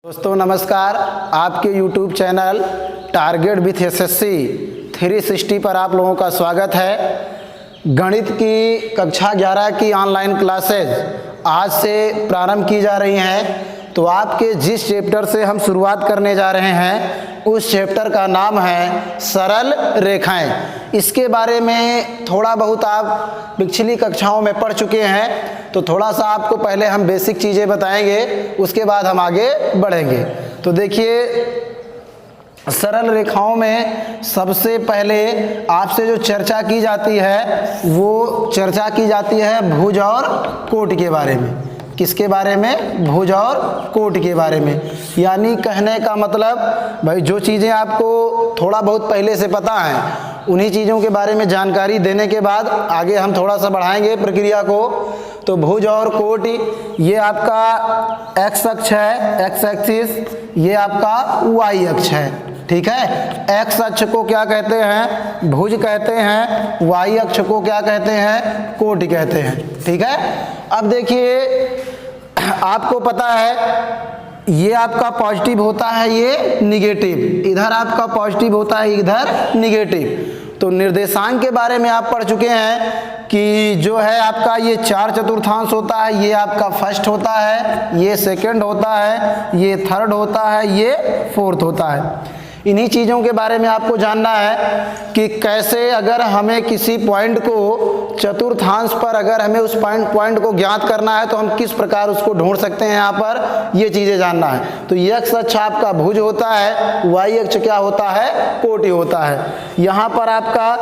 दोस्तों नमस्कार। आपके YouTube channel target with SSC 360 पर आप लोगों का स्वागत है। गणित की कक्षा 11 की ऑनलाइन क्लासेज आज से प्रारंभ की जा रही हैं। तो आपके जिस चैप्टर से हम शुरुआत करने जा रहे हैं उस चैप्टर का नाम है सरल रेखाएं। इसके बारे में थोड़ा बहुत आप पिछली कक्षाओं में पढ़ चुके हैं, तो थोड़ा सा आपको पहले हम बेसिक चीज़ें बताएंगे, उसके बाद हम आगे बढ़ेंगे। तो देखिए, सरल रेखाओं में सबसे पहले आपसे जो चर्चा की जाती है वो चर्चा की जाती है भुज और कोट के बारे में। किसके बारे में? भुज और कोट के बारे में। यानी कहने का मतलब भाई जो चीज़ें आपको थोड़ा बहुत पहले से पता हैं उन्हीं चीज़ों के बारे में जानकारी देने के बाद आगे हम थोड़ा सा बढ़ाएंगे प्रक्रिया को। तो भुज और कोट, ये आपका एक्स अक्ष है, एक्स एक्सिस, ये आपका वाई अक्ष है। ठीक है, एक्स अक्ष को क्या कहते हैं? भुज कहते हैं। वाई अक्ष को क्या कहते हैं? कोट कहते हैं। ठीक है, अब देखिए आपको पता है ये आपका पॉजिटिव होता है, ये निगेटिव, इधर आपका पॉजिटिव होता है, इधर निगेटिव। तो निर्देशांक के बारे में आप पढ़ चुके हैं कि जो है आपका ये 4/4 होता है, ये आपका फर्स्ट होता है, ये सेकंड होता है, ये थर्ड होता है, ये फोर्थ होता है। इन्हीं चीज़ों के बारे में आपको जानना है कि कैसे अगर हमें किसी पॉइंट को चतुर्थांश पर अगर हमें उस पॉइंट को ज्ञात करना है तो हम किस प्रकार उसको ढूंढ सकते हैं। यहाँ पर ये चीज़ें जानना है। तो एक्स अक्ष आपका भुज होता है, वाई अक्ष क्या होता है? कोटि होता है। यहाँ पर आपका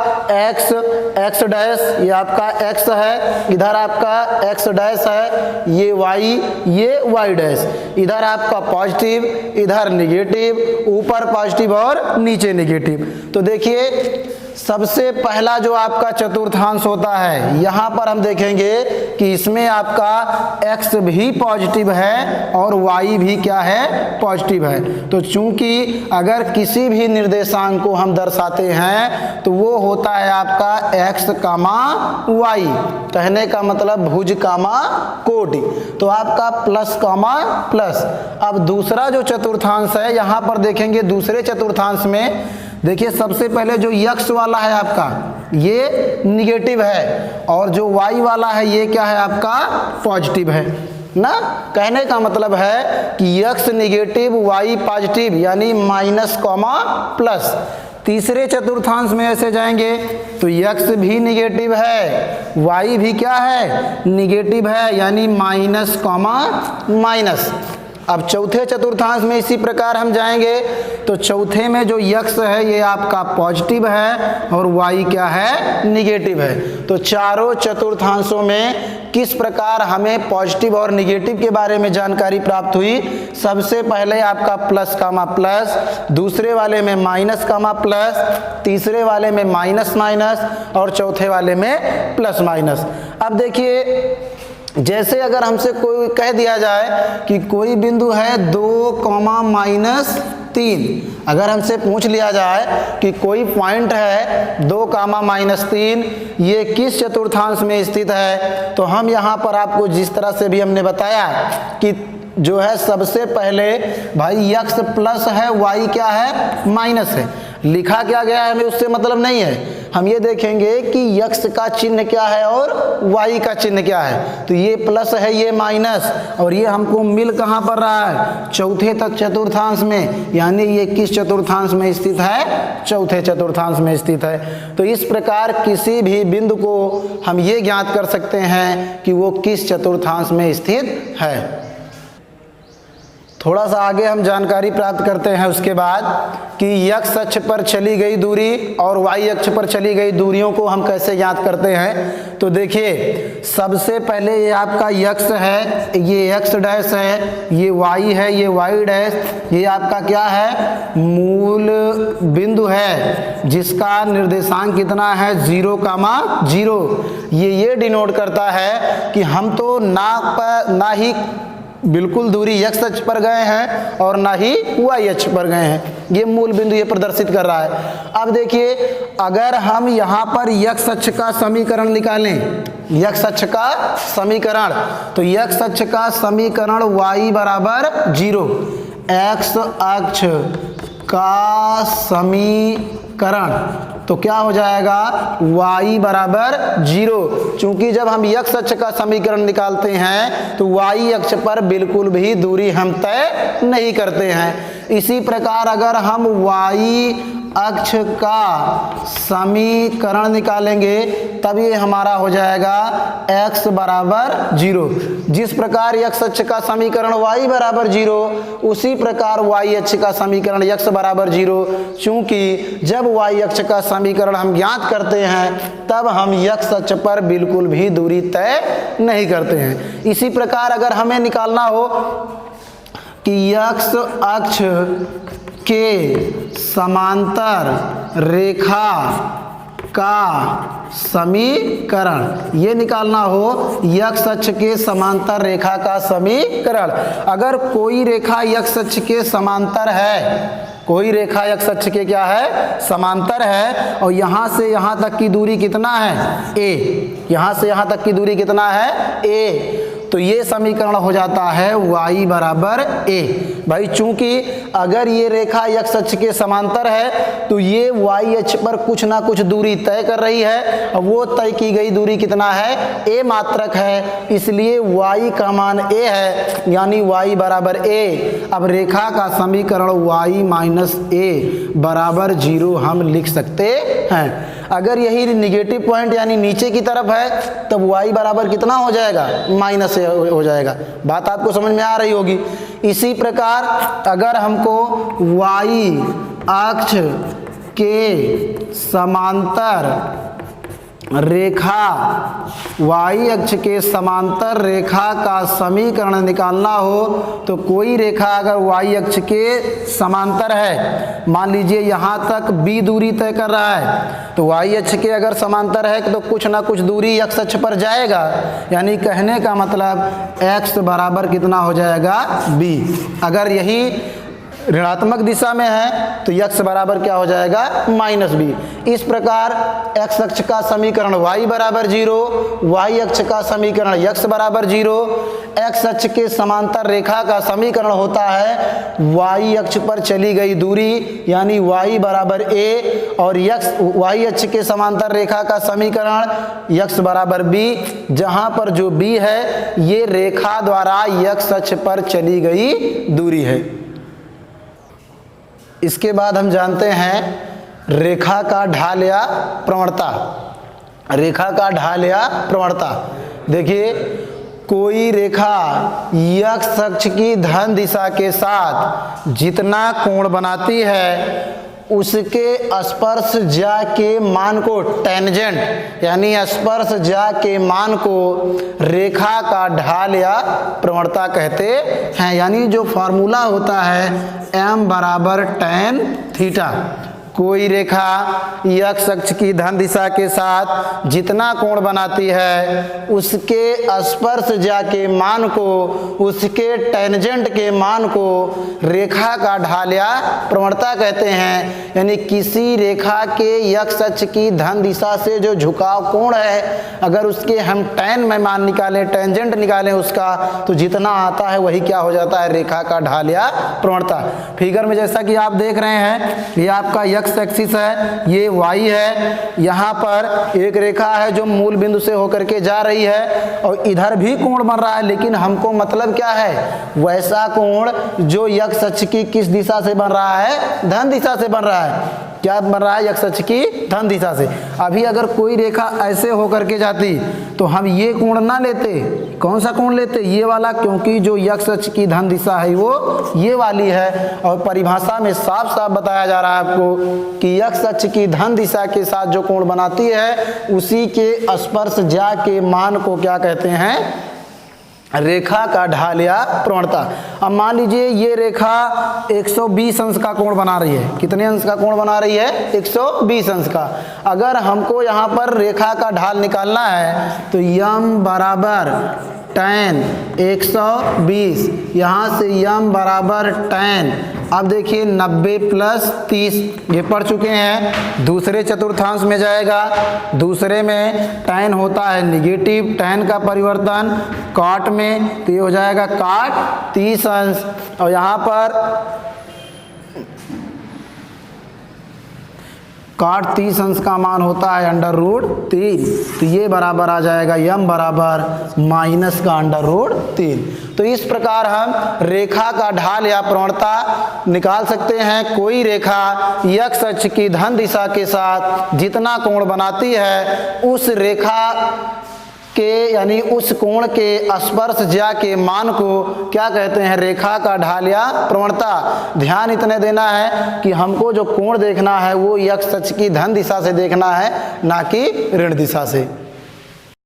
एक्स डैश, ये आपका एक्स है, इधर आपका एक्स डैश है, ये वाई डैश, इधर आपका पॉजिटिव, इधर निगेटिव, ऊपर पॉजिटिव और नीचे निगेटिव। तो देखिए सबसे पहला जो आपका चतुर्थांश होता है, यहाँ पर हम देखेंगे कि इसमें आपका x भी पॉजिटिव है और y भी क्या है? पॉजिटिव है। तो चूंकि अगर किसी भी निर्देशांक को हम दर्शाते हैं तो वो होता है आपका x, y, कहने का मतलब भुज, कोटि। तो आपका प्लस, प्लस। अब दूसरा जो चतुर्थांश है, यहाँ पर देखेंगे दूसरे चतुर्थांश में देखिए सबसे पहले जो x वाला है आपका ये निगेटिव है और जो y वाला है ये क्या है? आपका पॉजिटिव है ना। कहने का मतलब है कि x निगेटिव, y पॉजिटिव, यानी माइनस, प्लस। तीसरे चतुर्थांश में ऐसे जाएंगे तो x भी निगेटिव है, y भी क्या है? निगेटिव है, यानी माइनस, माइनस। अब चौथे चतुर्थांश में इसी प्रकार हम जाएंगे तो चौथे में जो x है ये आपका पॉजिटिव है और y क्या है? निगेटिव है। तो चारों चतुर्थांशों में किस प्रकार हमें पॉजिटिव और निगेटिव के बारे में जानकारी प्राप्त हुई? सबसे पहले आपका प्लस, प्लस, दूसरे वाले में माइनस, प्लस, तीसरे वाले में माइनस, और चौथे वाले में प्लस, माइनस। अब देखिए जैसे अगर हमसे कोई कह दिया जाए कि कोई बिंदु है 2, अगर हमसे पूछ लिया जाए कि कोई पॉइंट है 2, ये किस चतुर्थांश में स्थित है, तो हम यहाँ पर आपको जिस तरह से भी हमने बताया कि जो है सबसे पहले भाई x प्लस है, y क्या है? माइनस है। लिखा क्या गया है हमें उससे मतलब नहीं है, हम ये देखेंगे कि x का चिन्ह क्या है और y का चिन्ह क्या है। तो ये प्लस है, ये माइनस, और ये हमको मिल कहाँ पर रहा है? चौथे तक चतुर्थांश में, यानी ये किस चतुर्थांश में स्थित है? चौथे चतुर्थांश में स्थित है। तो इस प्रकार किसी भी बिंदु को हम ये ज्ञात कर सकते हैं कि वो किस चतुर्थांश में स्थित है। थोड़ा सा आगे हम जानकारी प्राप्त करते हैं उसके बाद कि x अक्ष पर चली गई दूरी और y अक्ष पर चली गई दूरियों को हम कैसे ज्ञात करते हैं। तो देखिए सबसे पहले ये आपका x है, ये x डैश है, ये y है, ये y डैश, ये आपका क्या है? मूल बिंदु है जिसका निर्देशांक कितना है? 0, ये डिनोट करता है कि हम तो ना ही बिल्कुल दूरी x अक्ष पर गए हैं और ना ही y अक्ष पर गए हैं। ये मूल बिंदु ये प्रदर्शित कर रहा है। अब देखिए अगर हम यहाँ पर x अक्ष का समीकरण निकालें, x अक्ष का समीकरण, तो x अक्ष का समीकरण y बराबर 0, एक्स अक्ष का समीकरण, तो क्या हो जाएगा, y बराबर 0। चूंकि जब हम x अक्ष का समीकरण निकालते हैं तो y अक्ष पर बिल्कुल भी दूरी हम तय नहीं करते हैं। इसी प्रकार अगर हम y अक्ष का समीकरण निकालेंगे तब ये हमारा हो जाएगा x बराबर 0। जिस प्रकार x अक्ष का समीकरण y बराबर 0, उसी प्रकार y अक्ष का समीकरण x बराबर 0। चूंकि जब y अक्ष का समीकरण हम ज्ञात करते हैं तब हम x अक्ष पर बिल्कुल भी दूरी तय नहीं करते हैं। इसी प्रकार अगर हमें निकालना हो कि x अक्ष के समांतर रेखा का समीकरण, ये निकालना हो x अक्ष के समांतर रेखा का समीकरण। अगर कोई रेखा x अक्ष के समांतर है, कोई रेखा x अक्ष के क्या है, समांतर है, और यहाँ से यहाँ तक की दूरी कितना है, a, यहाँ से यहाँ तक की दूरी कितना है, a, तो ये समीकरण हो जाता है y बराबर a। भाई चूंकि अगर ये रेखा x अक्ष के समांतर है तो ये y अक्ष पर कुछ ना कुछ दूरी तय कर रही है, और वो तय की गई दूरी कितना है, a मात्रक है, इसलिए y का मान a है, यानी y बराबर a। अब रेखा का समीकरण y माइनस a बराबर 0 हम लिख सकते हैं। अगर यही निगेटिव पॉइंट यानी नीचे की तरफ है तब y बराबर कितना हो जाएगा, माइनस हो जाएगा। बात आपको समझ में आ रही होगी। इसी प्रकार अगर हमको y अक्ष के समांतर रेखा, y अक्ष के समांतर रेखा का समीकरण निकालना हो तो कोई रेखा अगर y अक्ष के समांतर है, मान लीजिए यहाँ तक b दूरी तय कर रहा है, तो y अक्ष के अगर समांतर है तो कुछ ना कुछ दूरी x अक्ष पर जाएगा, यानी कहने का मतलब x बराबर कितना हो जाएगा, b। अगर यही ऋणात्मक दिशा में है तो x बराबर क्या हो जाएगा, माइनस b। इस प्रकार x अक्ष का समीकरण y बराबर 0, y अक्ष का समीकरण x बराबर 0, x अक्ष के समांतर रेखा का समीकरण होता है y अक्ष पर चली गई दूरी, यानी y बराबर a, और y अक्ष के समांतर रेखा का समीकरण x बराबर b, जहां पर जो b है ये रेखा द्वारा x अक्ष पर चली गई दूरी है। इसके बाद हम जानते हैं रेखा का ढाल या प्रवणता। रेखा का ढाल या प्रवणता, देखिए कोई रेखा x अक्ष की धन दिशा के साथ जितना कोण बनाती है उसके स्पर्शज्या के मान को, टेंजेंट यानी स्पर्शज्या के मान को रेखा का ढाल या प्रवणता कहते हैं। यानी जो फॉर्मूला होता है m बराबर tan थीटा। कोई रेखा x अक्ष की धन दिशा के साथ जितना कोण बनाती है उसके स्पर्शज्या के मान को, उसके टेंजेंट के मान को रेखा का ढाल या प्रवणता कहते हैं। यानी किसी रेखा के x अक्ष की धन दिशा से जो झुकाव कोण है, अगर उसके हम tan में मान निकालें, टेंजेंट निकालें उसका, तो जितना आता है वही क्या हो जाता है, रेखा का ढाल या प्रवणता। फिगर में जैसा कि आप देख रहे हैं ये आपका x एक्सिस है, ये y है, यहाँ पर एक रेखा है जो मूल बिंदु से होकर के जा रही है और इधर भी कोण बन रहा है, लेकिन हमको मतलब क्या है, वैसा कोण जो x अक्ष की किस दिशा से बन रहा है, धन दिशा से बन रहा है। क्या बन रहा है, x अक्ष की धन दिशा से। अभी अगर कोई रेखा ऐसे होकर के जाती तो हम ये कोण ना लेते, कौन सा कोण लेते, ये वाला, क्योंकि जो x अक्ष की धन दिशा है वो ये वाली है। और परिभाषा में साफ साफ बताया जा रहा है आपको कि x अक्ष की धन दिशा के साथ जो कोण बनाती है उसी के स्पर्शज्या के मान को क्या कहते हैं, रेखा का ढाल या प्रवणता। अब मान लीजिए ये रेखा 120 अंश का कोण बना रही है। कितने अंश का कोण बना रही है, 120 अंश का। अगर हमको यहाँ पर रेखा का ढाल निकालना है तो m बराबर tan 120, यहाँ से m बराबर tan। अब देखिए 90 प्लस 30, ये पढ़ चुके हैं। दूसरे चतुर्थांश में जाएगा, दूसरे में tan होता है निगेटिव, tan का परिवर्तन cot में, तो ये हो जाएगा cot 30 अंश। और यहाँ पर cot 30 अंश का मान होता है √3, तो ये बराबर आ जाएगा m बराबर माइनस का √3। तो इस प्रकार हम रेखा का ढाल या प्रवणता निकाल सकते हैं। कोई रेखा x अक्ष की धन दिशा के साथ जितना कोण बनाती है, उस रेखा के यानी उस कोण के स्पर्श ज्या के मान को क्या कहते हैं? रेखा का ढाल या प्रवणता। ध्यान इतने देना है कि हमको जो कोण देखना है वो x अक्ष की धन दिशा से देखना है, ना कि ऋण दिशा से।